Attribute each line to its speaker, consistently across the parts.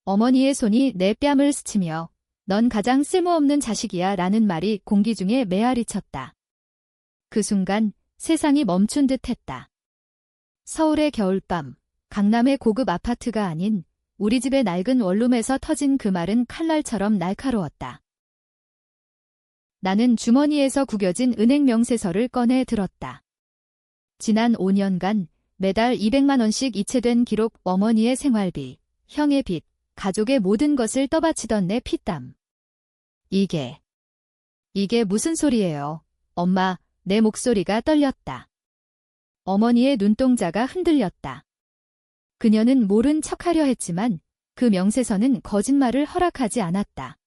Speaker 1: 어머니의 손이 내 뺨을 스치며 넌 가장 쓸모없는 자식이야 라는 말이 공기 중에 메아리 쳤다. 그 순간 세상이 멈춘 듯 했다. 서울의 겨울밤, 강남의 고급 아파트가 아닌 우리 집의 낡은 원룸에서 터진 그 말은 칼날처럼 날카로웠다. 나는 주머니에서 구겨진 은행 명세서를 꺼내 들었다. 지난 5년간 매달 200만 원씩 이체된 기록, 어머니의 생활비, 형의 빚, 가족의 모든 것을 떠받치던 내 피땀. 이게 무슨 소리예요? 엄마, 내 목소리가 떨렸다. 어머니의 눈동자가 흔들렸다. 그녀는 모른 척하려 했지만 그 명세서는 거짓말을 허락하지 않았다.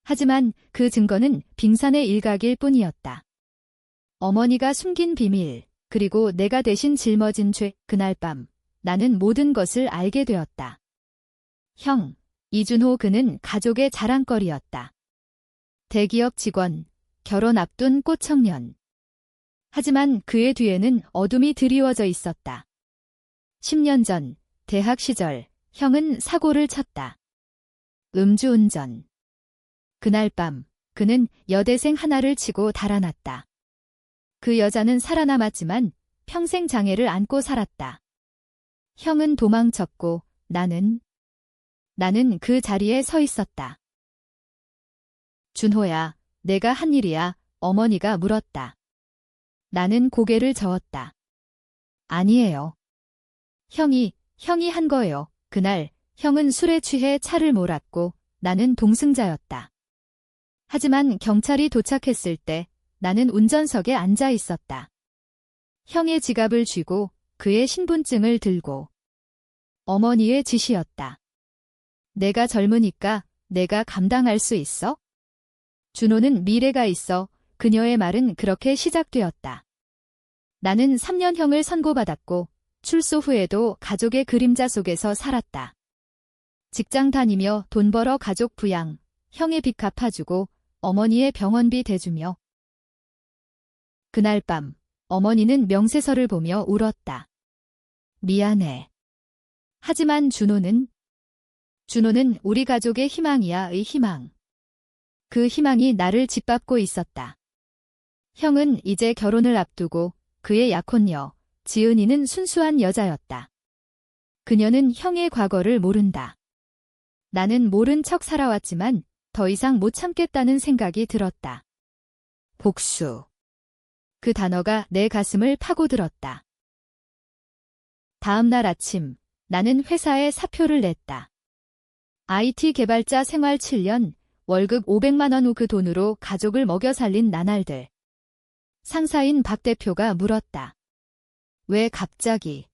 Speaker 1: 하지만 그 증거는 빙산의 일각일 뿐이었다. 어머니가 숨긴 비밀, 그리고 내가 대신 짊어진 죄, 그날 밤 나는 모든 것을 알게 되었다. 형, 이준호, 그는 가족의 자랑거리였다. 대기업 직원, 결혼 앞둔 꽃청년. 하지만 그의 뒤에는 어둠이 드리워져 있었다. 10년 전, 대학 시절, 형은 사고를 쳤다. 음주운전. 그날 밤, 그는 여대생 하나를 치고 달아났다. 그 여자는 살아남았지만 평생 장애를 안고 살았다. 형은 도망쳤고 나는 그 자리에 서 있었다. 준호야, 내가 한 일이야, 어머니가 물었다. 나는 고개를 저었다. 아니에요. 형이 한 거예요. 그날 형은 술에 취해 차를 몰았고 나는 동승자였다. 하지만 경찰이 도착했을 때 나는 운전석에 앉아 있었다. 형의 지갑을 쥐고 그의 신분증을 들고. 어머니의 지시였다. 내가 젊으니까 내가 감당할 수 있어? 준호는 미래가 있어. 그녀의 말은 그렇게 시작되었다. 나는 3년형을 선고받았고 출소 후에도 가족의 그림자 속에서 살았다. 직장 다니며 돈 벌어 가족 부양, 형의 빚 갚아주고 어머니의 병원비 대주며. 그날 밤 어머니는 명세서를 보며 울었다. 미안해. 하지만 준호는 우리 가족의 희망이야의 희망. 그 희망이 나를 짓밟고 있었다. 형은 이제 결혼을 앞두고 그의 약혼녀, 지은이는 순수한 여자였다. 그녀는 형의 과거를 모른다. 나는 모른 척 살아왔지만 더 이상 못 참겠다는 생각이 들었다. 복수. 그 단어가 내 가슴을 파고들었다. 다음 날 아침, 나는 회사에 사표를 냈다. IT 개발자 생활 7년, 월급 500만 원 후 그 돈으로 가족을 먹여 살린 나날들. 상사인 박 대표가 물었다. 왜 갑자기?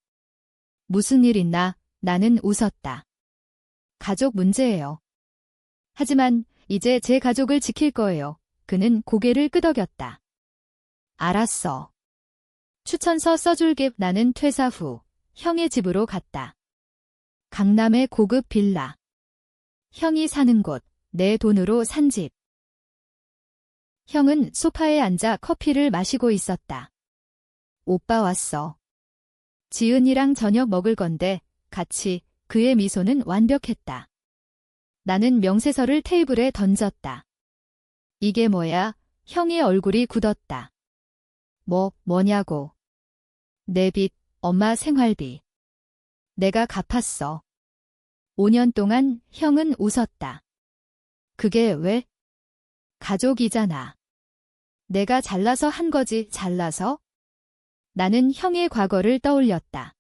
Speaker 1: 무슨 일 있나? 나는 웃었다. 가족 문제예요. 하지만 이제 제 가족을 지킬 거예요. 그는 고개를 끄덕였다. 알았어. 추천서 써줄게. 나는 퇴사 후 형의 집으로 갔다. 강남의 고급 빌라. 형이 사는 곳, 내 돈으로 산 집. 형은 소파에 앉아 커피를 마시고 있었다. 오빠 왔어. 지은이랑 저녁 먹을 건데 같이. 그의 미소는 완벽했다. 나는 명세서를 테이블에 던졌다. 이게 뭐야? 형의 얼굴이 굳었다. 뭐냐고. 내 빚, 엄마 생활비. 내가 갚았어. 5년 동안. 형은 웃었다. 그게 왜? 가족이잖아. 내가 잘나서 한 거지. 잘나서? 나는 형의 과거를 떠올렸다.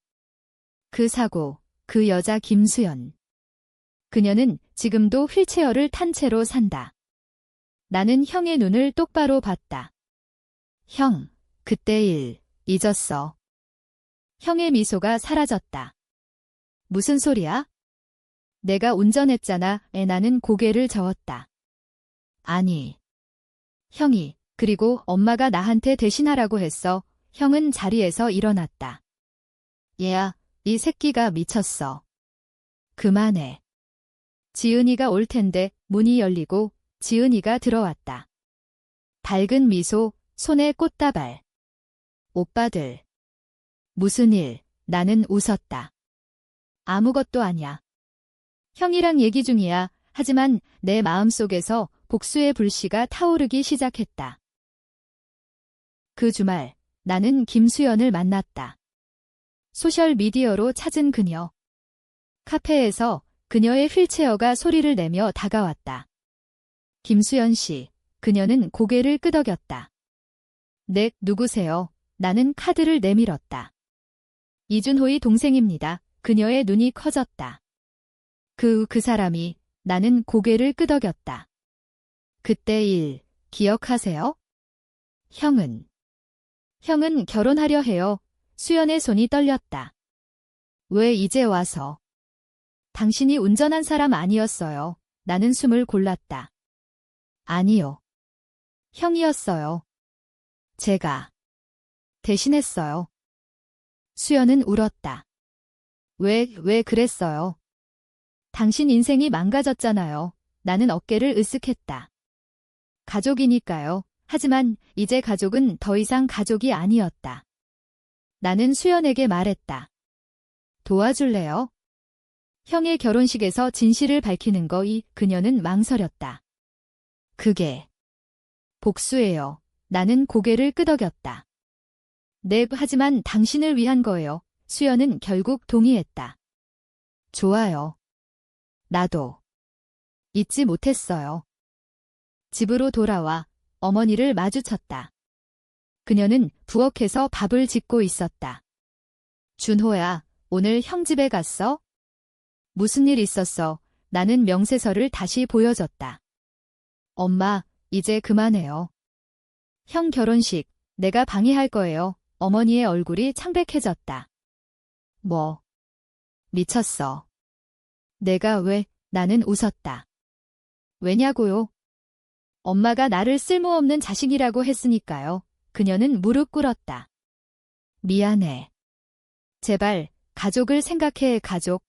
Speaker 1: 그 사고, 그 여자 김수연. 그녀는 지금도 휠체어를 탄 채로 산다. 나는 형의 눈을 똑바로 봤다. 형, 그때 일 잊었어. 형의 미소가 사라졌다. 무슨 소리야? 내가 운전했잖아. 나는 고개를 저었다. 아니. 형이, 그리고 엄마가 나한테 대신하라고 했어. 형은 자리에서 일어났다. 얘야, 이 새끼가 미쳤어. 그만해. 지은이가 올 텐데. 문이 열리고 지은이가 들어왔다. 밝은 미소, 손에 꽃다발. 오빠들. 무슨 일? 나는 웃었다. 아무것도 아냐. 형이랑 얘기 중이야. 하지만 내 마음속에서 복수의 불씨가 타오르기 시작했다. 그 주말 나는 김수연을 만났다. 소셜미디어로 찾은 그녀. 카페에서 그녀의 휠체어가 소리를 내며 다가왔다. 김수연 씨, 그녀는 고개를 끄덕였다. 네, 누구세요? 나는 카드를 내밀었다. 이준호의 동생입니다. 그녀의 눈이 커졌다. 그 사람이. 나는 고개를 끄덕였다. 그때 일, 기억하세요? 형은 결혼하려 해요. 수연의 손이 떨렸다. 왜 이제 와서? 당신이 운전한 사람 아니었어요. 나는 숨을 골랐다. 아니요. 형이었어요. 제가 대신했어요. 수연은 울었다. 왜 그랬어요? 당신 인생이 망가졌잖아요. 나는 어깨를 으쓱했다. 가족이니까요. 하지만 이제 가족은 더 이상 가족이 아니었다. 나는 수연에게 말했다. 도와줄래요? 형의 결혼식에서 진실을 밝히는 거이. 그녀는 망설였다. 그게 복수예요. 나는 고개를 끄덕였다. 네, 하지만 당신을 위한 거예요. 수연은 결국 동의했다. 좋아요. 나도 잊지 못했어요. 집으로 돌아와 어머니를 마주쳤다. 그녀는 부엌에서 밥을 짓고 있었다. 준호야, 오늘 형 집에 갔어? 무슨 일 있었어? 나는 명세서를 다시 보여줬다. 엄마, 이제 그만해요. 형 결혼식, 내가 방해할 거예요. 어머니의 얼굴이 창백해졌다. 뭐? 미쳤어. 내가 왜? 나는 웃었다. 왜냐고요? 엄마가 나를 쓸모없는 자식이라고 했으니까요. 그녀는 무릎 꿇었다. 미안해. 제발, 가족을 생각해, 가족.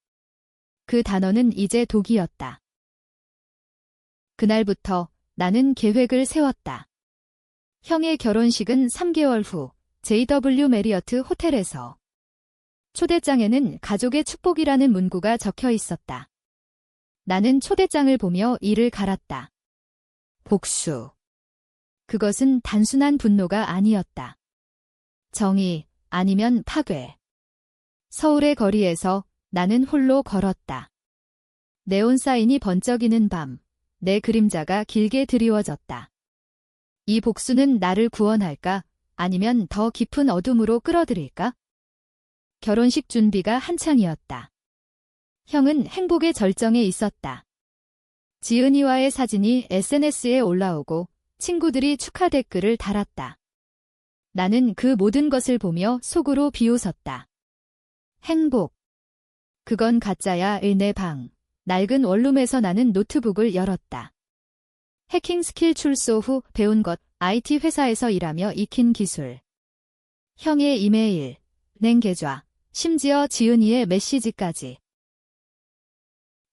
Speaker 1: 그 단어는 이제 독이었다. 그날부터 나는 계획을 세웠다. 형의 결혼식은 3개월 후 JW 메리어트 호텔에서. 초대장에는 가족의 축복이라는 문구가 적혀 있었다. 나는 초대장을 보며 이를 갈았다. 복수. 그것은 단순한 분노가 아니었다. 정의, 아니면 파괴. 서울의 거리에서 나는 홀로 걸었다. 네온 사인이 번쩍이는 밤, 내 그림자가 길게 드리워졌다. 이 복수는 나를 구원할까? 아니면 더 깊은 어둠으로 끌어들일까? 결혼식 준비가 한창이었다. 형은 행복의 절정에 있었다. 지은이와의 사진이 SNS에 올라오고 친구들이 축하 댓글을 달았다. 나는 그 모든 것을 보며 속으로 비웃었다. 행복. 그건 가짜야. 내 방. 낡은 원룸에서 나는 노트북을 열었다. 해킹 스킬 출소 후 배운 것, IT 회사에서 일하며 익힌 기술. 형의 이메일, 낸 계좌, 심지어 지은이의 메시지까지.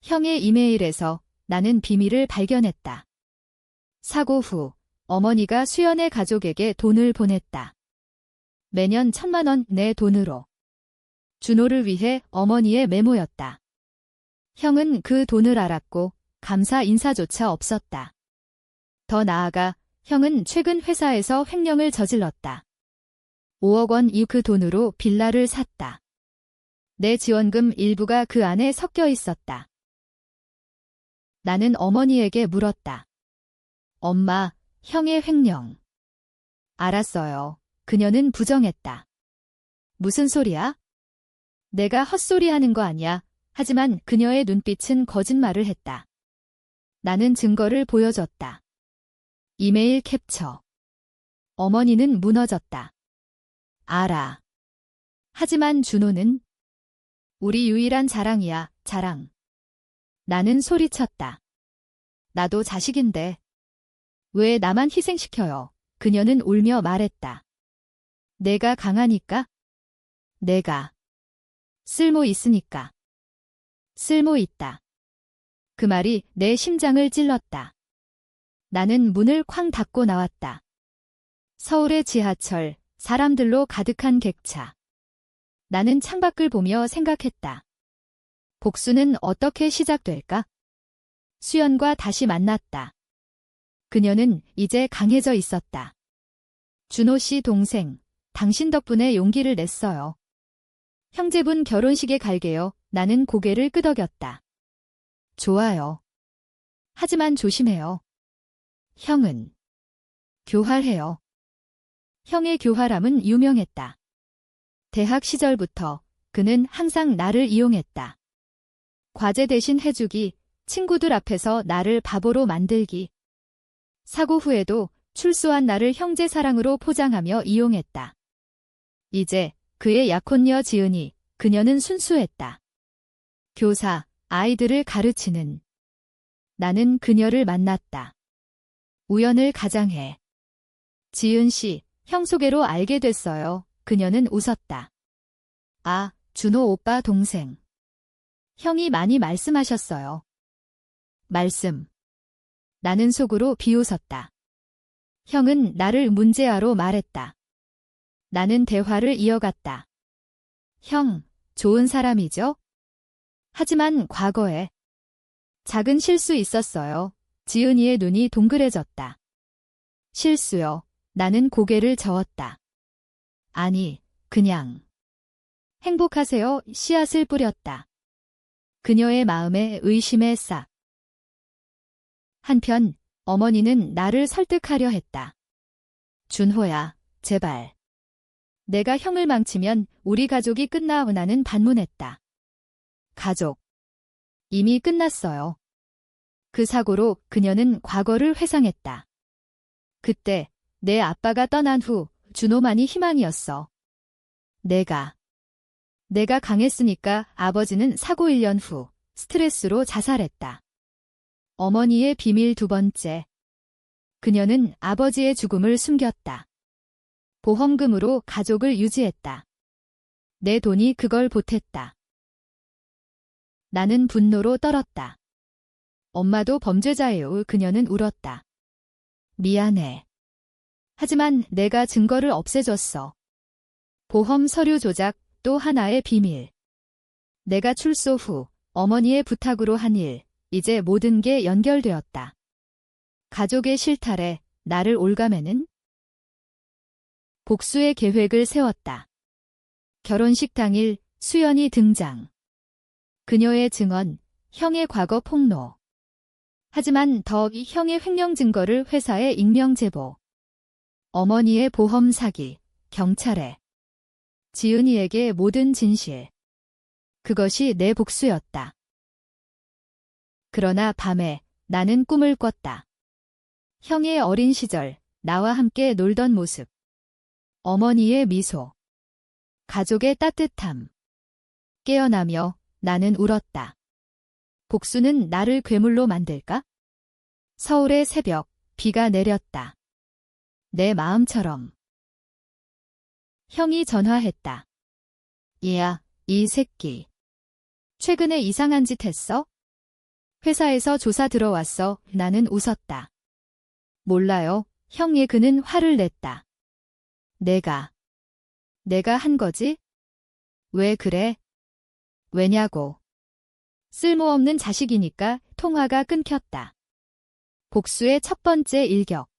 Speaker 1: 형의 이메일에서 나는 비밀을 발견했다. 사고 후 어머니가 수연의 가족에게 돈을 보냈다. 매년 1,000만 원 내 돈으로. 준호를 위해 어머니의 메모였다. 형은 그 돈을 알았고 감사 인사조차 없었다. 더 나아가 형은 최근 회사에서 횡령을 저질렀다. 5억 원 이 그 돈으로 빌라를 샀다. 내 지원금 일부가 그 안에 섞여 있었다. 나는 어머니에게 물었다. 엄마, 형의 횡령. 알았어요. 그녀는 부정했다. 무슨 소리야? 내가 헛소리 하는 거 아니야. 하지만 그녀의 눈빛은 거짓말을 했다. 나는 증거를 보여줬다. 이메일 캡처. 어머니는 무너졌다. 알아. 하지만 준호는 우리 유일한 자랑이야, 자랑. 나는 소리쳤다. 나도 자식인데. 왜 나만 희생시켜요? 그녀는 울며 말했다. 내가 강하니까? 내가 쓸모 있으니까. 쓸모 있다. 그 말이 내 심장을 찔렀다. 나는 문을 쾅 닫고 나왔다. 서울의 지하철, 사람들로 가득한 객차. 나는 창밖을 보며 생각했다. 복수는 어떻게 시작될까? 수연과 다시 만났다. 그녀는 이제 강해져 있었다. 준호 씨 동생, 당신 덕분에 용기를 냈어요. 형제분 결혼식에 갈게요. 나는 고개를 끄덕였다. 좋아요. 하지만 조심해요. 형은 교활해요. 형의 교활함은 유명했다. 대학 시절부터 그는 항상 나를 이용했다. 과제 대신 해주기, 친구들 앞에서 나를 바보로 만들기. 사고 후에도 출소한 나를 형제 사랑으로 포장하며 이용했다. 이제 그의 약혼녀 지은이, 그녀는 순수했다. 교사, 아이들을 가르치는. 나는 그녀를 만났다. 우연을 가장해. 지은 씨, 형 소개로 알게 됐어요. 그녀는 웃었다. 아, 준호 오빠 동생. 형이 많이 말씀하셨어요. 말씀. 나는 속으로 비웃었다. 형은 나를 문제아로 말했다. 나는 대화를 이어갔다. 형, 좋은 사람이죠? 하지만 과거에 작은 실수 있었어요. 지은이의 눈이 동그래졌다. 실수요. 나는 고개를 저었다. 아니, 그냥. 행복하세요. 씨앗을 뿌렸다. 그녀의 마음에 의심의 싹. 한편 어머니는 나를 설득하려 했다. 준호야, 제발. 내가 형을 망치면 우리 가족이 끝나. 나는 반문했다. 가족. 이미 끝났어요. 그 사고로 그녀는 과거를 회상했다. 그때 내 아빠가 떠난 후 준호만이 희망이었어. 내가 강했으니까. 아버지는 사고 1년 후 스트레스로 자살했다. 어머니의 비밀 두 번째. 그녀는 아버지의 죽음을 숨겼다. 보험금으로 가족을 유지했다. 내 돈이 그걸 보탰다. 나는 분노로 떨었다. 엄마도 범죄자예요. 그녀는 울었다. 미안해. 하지만 내가 증거를 없애줬어. 보험 서류 조작, 또 하나의 비밀. 내가 출소 후 어머니의 부탁으로 한 일, 이제 모든 게 연결되었다. 가족의 실탈에 나를 올가매는 복수의 계획을 세웠다. 결혼식 당일 수연이 등장. 그녀의 증언, 형의 과거 폭로. 하지만 더 형의 횡령 증거를 회사에 익명 제보. 어머니의 보험 사기, 경찰에. 지은이에게 모든 진실. 그것이 내 복수였다. 그러나 밤에 나는 꿈을 꿨다. 형의 어린 시절, 나와 함께 놀던 모습. 어머니의 미소. 가족의 따뜻함. 깨어나며 나는 울었다. 복수는 나를 괴물로 만들까? 서울의 새벽, 비가 내렸다. 내 마음처럼. 형이 전화했다. 얘야, 이 새끼. 최근에 이상한 짓 했어? 회사에서 조사 들어왔어. 나는 웃었다. 몰라요. 형의 그는 화를 냈다. 내가 한 거지? 왜 그래? 왜냐고. 쓸모없는 자식이니까. 통화가 끊겼다. 복수의 첫 번째 일격.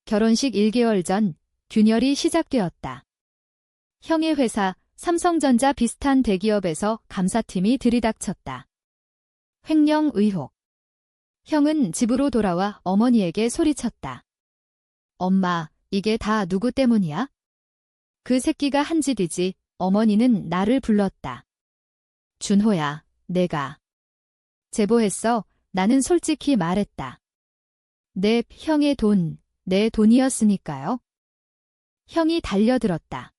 Speaker 1: 결혼식 1개월 전 균열이 시작되었다. 형의 회사 삼성전자 비슷한 대기업에서 감사팀이 들이닥쳤다. 횡령 의혹. 형은 집으로 돌아와 어머니에게 소리쳤다. 엄마, 이게 다 누구 때문이야? 그 새끼가 한 짓이지. 어머니는 나를 불렀다. 준호야, 내가 제보했어. 나는 솔직히 말했다. 내 형의 돈, 내 돈이었으니까요. 형이 달려들었다.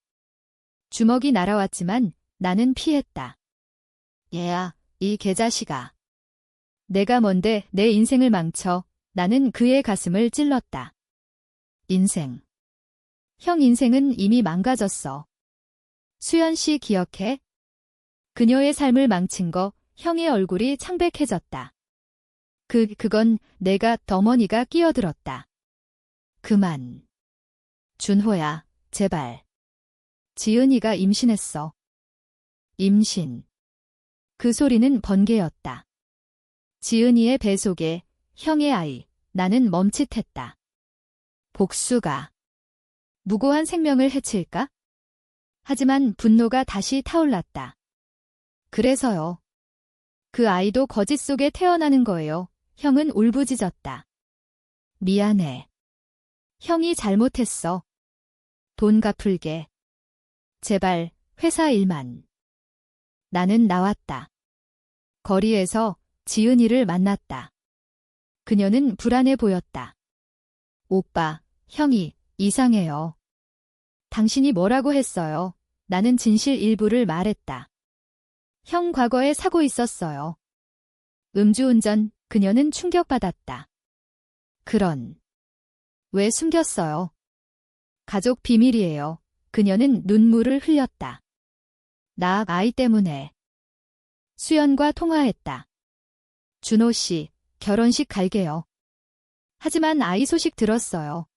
Speaker 1: 주먹이 날아왔지만 나는 피했다. 얘야, 이 개자식아. 내가 뭔데 내 인생을 망쳐. 나는 그의 가슴을 찔렀다. 인생. 형 인생은 이미 망가졌어. 수연 씨 기억해? 그녀의 삶을 망친 거. 형의 얼굴이 창백해졌다. 그건 내가 어머니가 끼어들었다. 그만. 준호야, 제발. 지은이가 임신했어. 임신. 그 소리는 번개였다. 지은이의 배 속에 형의 아이, 나는 멈칫했다. 복수가 무고한 생명을 해칠까? 하지만 분노가 다시 타올랐다. 그래서요. 그 아이도 거짓 속에 태어나는 거예요. 형은 울부짖었다. 미안해. 형이 잘못했어. 돈 갚을게. 제발, 회사 일만. 나는 나왔다. 거리에서 지은이를 만났다. 그녀는 불안해 보였다. 오빠, 형이 이상해요. 당신이 뭐라고 했어요? 나는 진실 일부를 말했다. 형 과거에 사고 있었어요. 음주운전, 그녀는 충격받았다. 왜 숨겼어요? 가족 비밀이에요. 그녀는 눈물을 흘렸다. 나 아이 때문에. 수연과 통화했다. 준호 씨, 결혼식 갈게요. 하지만 아이 소식 들었어요.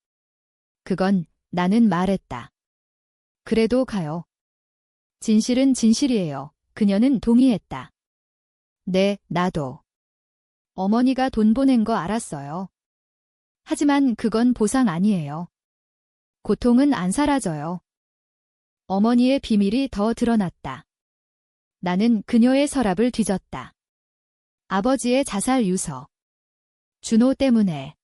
Speaker 1: 그건 나는 말했다. 그래도 가요. 진실은 진실이에요. 그녀는 동의했다. 네, 나도. 어머니가 돈 보낸 거 알았어요. 하지만 그건 보상 아니에요. 고통은 안 사라져요. 어머니의 비밀이 더 드러났다. 나는 그녀의 서랍을 뒤졌다. 아버지의 자살 유서. 준호 때문에.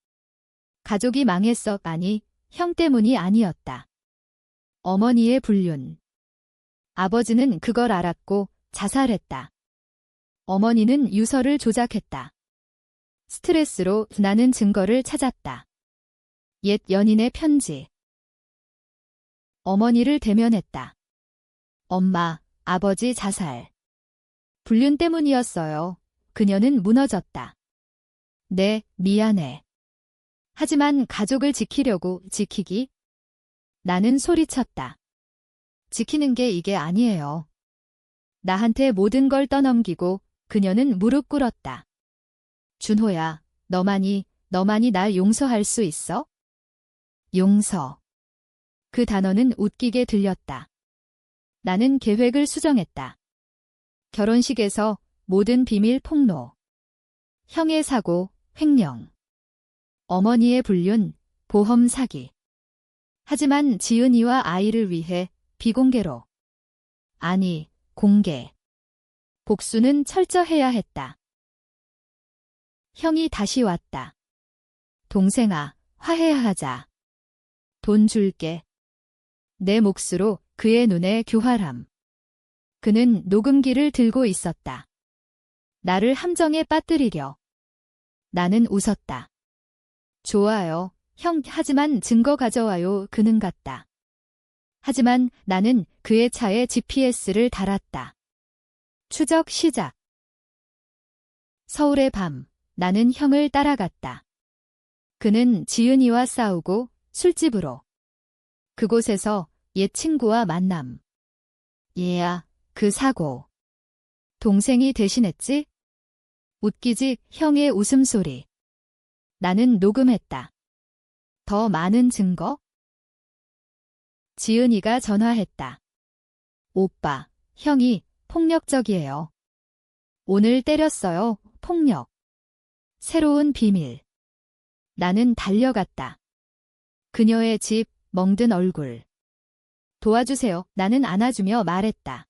Speaker 1: 가족이 망했어. 아니, 형 때문이 아니었다. 어머니의 불륜. 아버지는 그걸 알았고 자살했다. 어머니는 유서를 조작했다. 스트레스로 나는 증거를 찾았다. 옛 연인의 편지. 어머니를 대면했다. 엄마, 아버지 자살. 불륜 때문이었어요. 그녀는 무너졌다. 네, 미안해. 하지만 가족을 지키려고 지키기? 나는 소리쳤다. 지키는 게 이게 아니에요. 나한테 모든 걸 떠넘기고 그녀는 무릎 꿇었다. 준호야, 너만이 날 용서할 수 있어? 용서. 그 단어는 웃기게 들렸다. 나는 계획을 수정했다. 결혼식에서 모든 비밀 폭로. 형의 사고, 횡령. 어머니의 불륜, 보험 사기. 하지만 지은이와 아이를 위해 비공개로. 아니, 공개. 복수는 철저해야 했다. 형이 다시 왔다. 동생아, 화해하자. 돈 줄게. 내 몫으로 그의 눈에 교활함. 그는 녹음기를 들고 있었다. 나를 함정에 빠뜨리려. 나는 웃었다. 좋아요, 형, 하지만 증거 가져와요. 그는 갔다. 하지만 나는 그의 차에 GPS를 달았다. 추적 시작. 서울의 밤, 나는 형을 따라갔다. 그는 지은이와 싸우고 술집으로. 그곳에서 옛 친구와 만남. 얘야, 그 사고. 동생이 대신했지? 웃기지, 형의 웃음소리. 나는 녹음했다. 더 많은 증거? 지은이가 전화했다. 오빠, 형이 폭력적이에요. 오늘 때렸어요, 폭력. 새로운 비밀. 나는 달려갔다. 그녀의 집, 멍든 얼굴. 도와주세요. 나는 안아주며 말했다.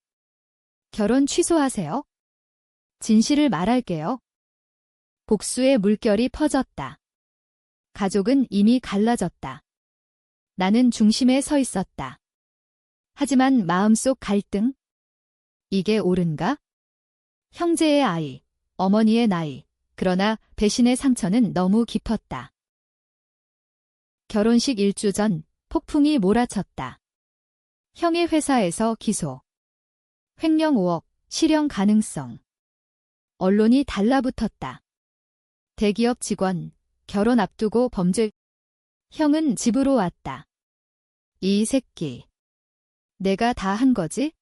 Speaker 1: 결혼 취소하세요. 진실을 말할게요. 복수의 물결이 퍼졌다. 가족은 이미 갈라졌다. 나는 중심에 서 있었다. 하지만 마음속 갈등? 이게 옳은가? 형제의 아이, 어머니의 나이, 그러나 배신의 상처는 너무 깊었다. 결혼식 일주 전 폭풍이 몰아쳤다. 형의 회사에서 기소. 횡령 5억, 실형 가능성. 언론이 달라붙었다. 대기업 직원, 결혼 앞두고 범죄. 형은 집으로 왔다. 이 새끼. 내가 다 한 거지?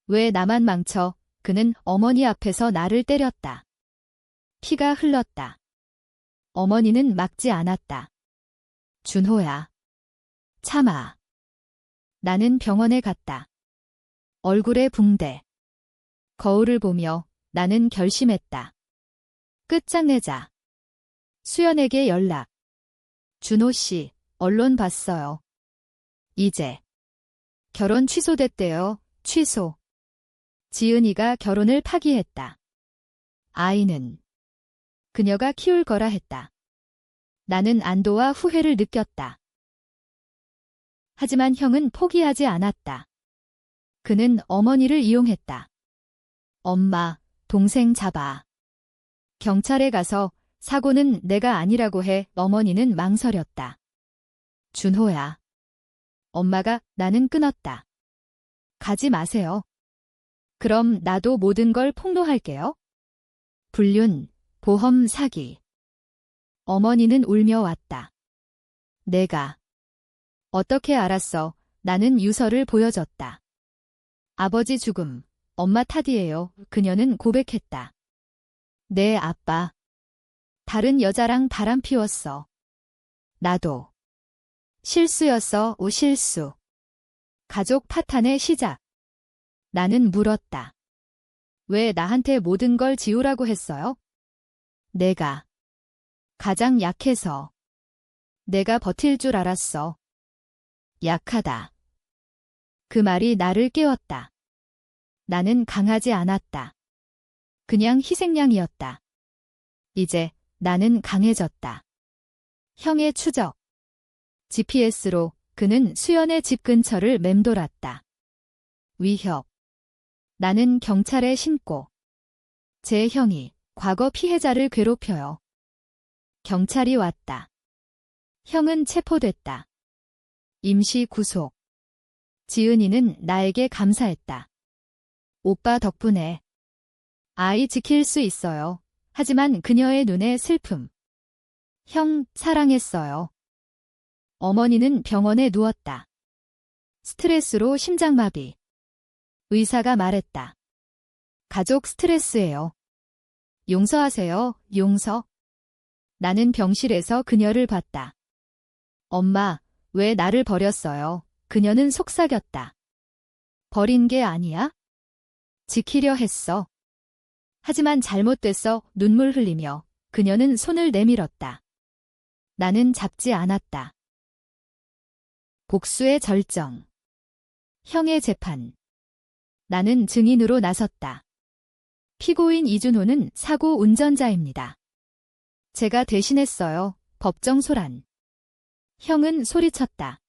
Speaker 1: 왜 나만 망쳐? 그는 어머니 앞에서 나를 때렸다. 피가 흘렀다. 어머니는 막지 않았다. 준호야. 참아. 나는 병원에 갔다. 얼굴에 붕대. 거울을 보며 나는 결심했다. 끝장내자. 수연에게 연락. 준호 씨, 언론 봤어요. 이제 결혼 취소됐대요. 취소. 지은이가 결혼을 파기했다. 아이는 그녀가 키울 거라 했다. 나는 안도와 후회를 느꼈다. 하지만 형은 포기하지 않았다. 그는 어머니를 이용했다. 엄마, 동생 잡아. 경찰에 가서 사고는 내가 아니라고 해. 어머니는 망설였다. 준호야. 엄마가 나는 끊었다. 가지 마세요. 그럼 나도 모든 걸 폭로할게요. 불륜, 보험 사기. 어머니는 울며 왔다. 내가 어떻게 알았어? 나는 유서를 보여줬다. 아버지 죽음, 엄마 탓이에요. 그녀는 고백했다. 내 아빠. 다른 여자랑 바람 피웠어. 나도. 실수였어. 실수. 가족 파탄의 시작. 나는 물었다. 왜 나한테 모든 걸 지우라고 했어요? 내가 가장 약해서. 내가 버틸 줄 알았어. 약하다. 그 말이 나를 깨웠다. 나는 강하지 않았다. 그냥 희생양이었다. 이제 나는 강해졌다. 형의 추적. GPS로 그는 수연의 집 근처를 맴돌았다. 위협. 나는 경찰에 신고. 제 형이 과거 피해자를 괴롭혀요. 경찰이 왔다. 형은 체포됐다. 임시 구속. 지은이는 나에게 감사했다. 오빠 덕분에 아이 지킬 수 있어요. 하지만 그녀의 눈에 슬픔. 형, 사랑했어요. 어머니는 병원에 누웠다. 스트레스로 심장마비. 의사가 말했다. 가족 스트레스예요. 용서하세요, 용서. 나는 병실에서 그녀를 봤다. 엄마, 왜 나를 버렸어요? 그녀는 속삭였다. 버린 게 아니야? 지키려 했어. 하지만 잘못됐어. 눈물 흘리며 그녀는 손을 내밀었다. 나는 잡지 않았다. 복수의 절정. 형의 재판. 나는 증인으로 나섰다. 피고인 이준호는 사고 운전자입니다. 제가 대신했어요. 법정 소란. 형은 소리쳤다.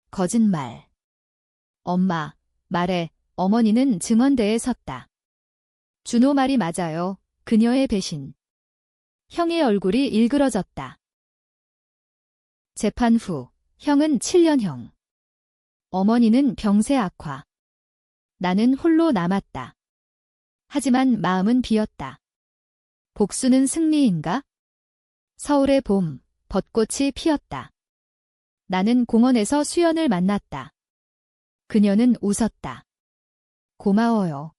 Speaker 1: 거짓말. 엄마, 말해. 어머니는 증언대에 섰다. 준호 말이 맞아요. 그녀의 배신. 형의 얼굴이 일그러졌다. 재판 후, 형은 7년형. 어머니는 병세 악화. 나는 홀로 남았다. 하지만 마음은 비었다. 복수는 승리인가? 서울의 봄, 벚꽃이 피었다. 나는 공원에서 수연을 만났다. 그녀는 웃었다. 고마워요.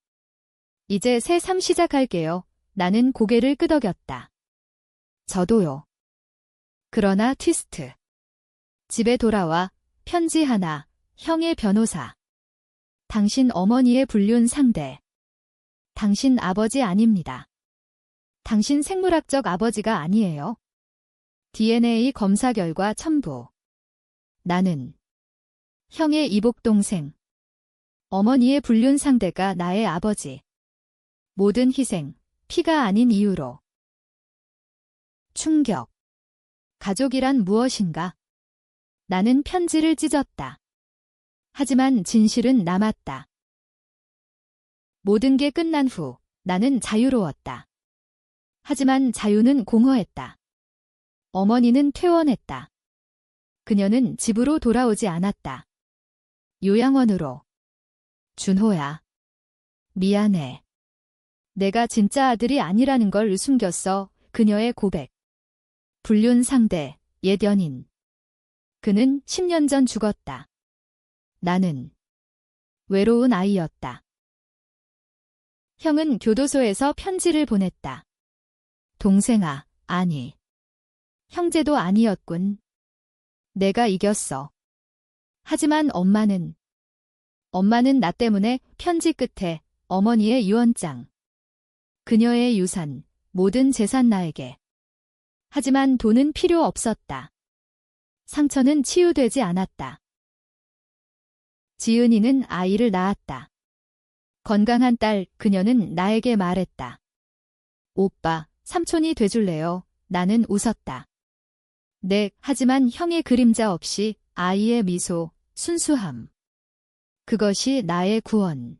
Speaker 1: 이제 새 삶 시작할게요. 나는 고개를 끄덕였다. 저도요. 그러나 트위스트. 집에 돌아와 편지 하나, 형의 변호사. 당신 어머니의 불륜 상대. 당신 아버지 아닙니다. 당신 생물학적 아버지가 아니에요. DNA 검사 결과 첨부. 나는 형의 이복 동생. 어머니의 불륜 상대가 나의 아버지. 모든 희생, 피가 아닌 이유로. 충격. 가족이란 무엇인가? 나는 편지를 찢었다. 하지만 진실은 남았다. 모든 게 끝난 후 나는 자유로웠다. 하지만 자유는 공허했다. 어머니는 퇴원했다. 그녀는 집으로 돌아오지 않았다. 요양원으로. 준호야. 미안해. 내가 진짜 아들이 아니라는 걸 숨겼어. 그녀의 고백. 불륜 상대, 옛 연인. 그는 10년 전 죽었다. 나는 외로운 아이였다. 형은 교도소에서 편지를 보냈다. 동생아, 아니. 형제도 아니었군. 내가 이겼어. 하지만 엄마는 나 때문에 편지 끝에 어머니의 유언장. 그녀의 유산, 모든 재산 나에게. 하지만 돈은 필요 없었다. 상처는 치유되지 않았다. 지은이는 아이를 낳았다. 건강한 딸, 그녀는 나에게 말했다. 오빠, 삼촌이 돼줄래요? 나는 웃었다. 네, 하지만 형의 그림자 없이 아이의 미소, 순수함. 그것이 나의 구원.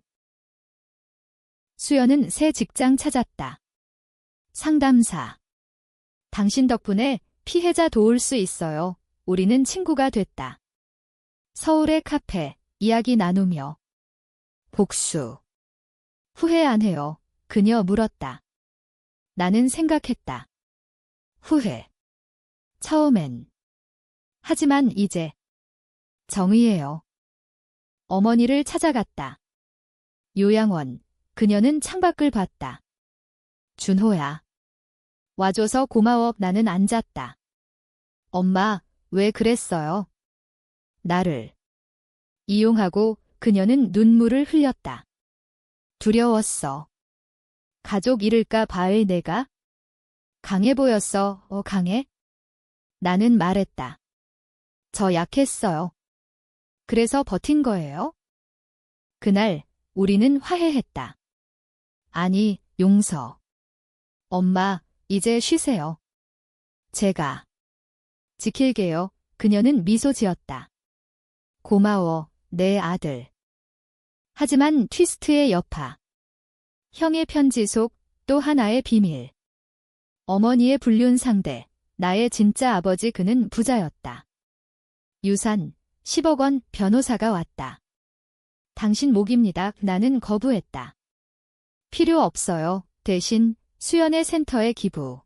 Speaker 1: 수연은 새 직장 찾았다. 상담사. 당신 덕분에 피해자 도울 수 있어요. 우리는 친구가 됐다. 서울의 카페, 이야기 나누며. 복수. 후회 안 해요. 그녀 물었다. 나는 생각했다. 후회. 처음엔. 하지만 이제. 정의예요. 어머니를 찾아갔다. 요양원. 그녀는 창밖을 봤다. 준호야. 와줘서 고마워. 나는 앉았다. 엄마, 왜 그랬어요? 나를 이용하고. 그녀는 눈물을 흘렸다. 두려웠어. 가족 잃을까 봐의 내가? 강해 보였어. 강해? 나는 말했다. 저 약했어요. 그래서 버틴 거예요? 그날 우리는 화해했다. 아니, 용서. 엄마, 이제 쉬세요. 제가 지킬게요. 그녀는 미소 지었다. 고마워, 내 아들. 하지만 트위스트의 여파. 형의 편지 속 또 하나의 비밀. 어머니의 불륜 상대, 나의 진짜 아버지. 그는 부자였다. 유산, 10억 원. 변호사가 왔다. 당신 목입니다. 나는 거부했다. 필요 없어요. 대신 수연의 센터에 기부.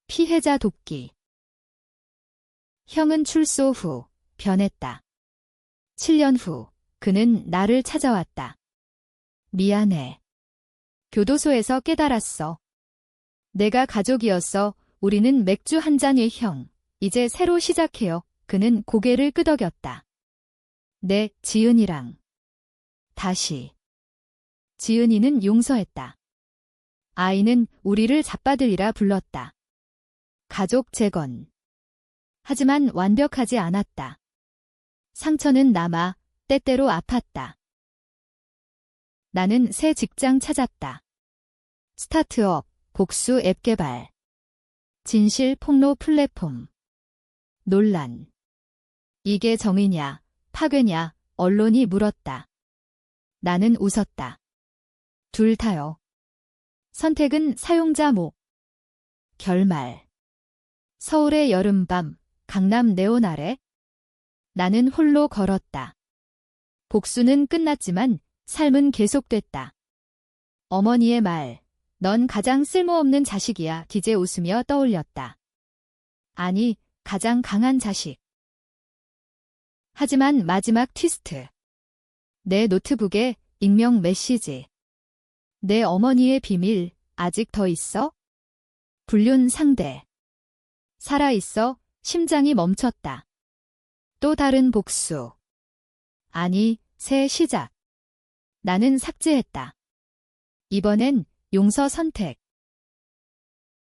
Speaker 1: 피해자 돕기. 형은 출소 후 변했다. 7년 후 그는 나를 찾아왔다. 미안해. 교도소에서 깨달았어. 내가 가족이었어. 우리는 맥주 한 잔의 형. 이제 새로 시작해요. 그는 고개를 끄덕였다. 네, 지은이랑. 다시. 지은이는 용서했다. 아이는 우리를 잡아들이라 불렀다. 가족 재건. 하지만 완벽하지 않았다. 상처는 남아 때때로 아팠다. 나는 새 직장 찾았다. 스타트업, 복수 앱 개발. 진실 폭로 플랫폼. 논란. 이게 정의냐, 파괴냐, 언론이 물었다. 나는 웃었다. 둘 다요. 선택은 사용자 목. 결말. 서울의 여름밤, 강남 네온 아래. 나는 홀로 걸었다. 복수는 끝났지만 삶은 계속됐다. 어머니의 말, 넌 가장 쓸모없는 자식이야. 기재 웃으며 떠올렸다. 아니, 가장 강한 자식. 하지만 마지막 트위스트. 내 노트북에 익명 메시지. 내 어머니의 비밀, 아직 더 있어? 불륜 상대. 살아있어. 심장이 멈췄다. 또 다른 복수. 아니, 새 시작. 나는 삭제했다. 이번엔 용서 선택.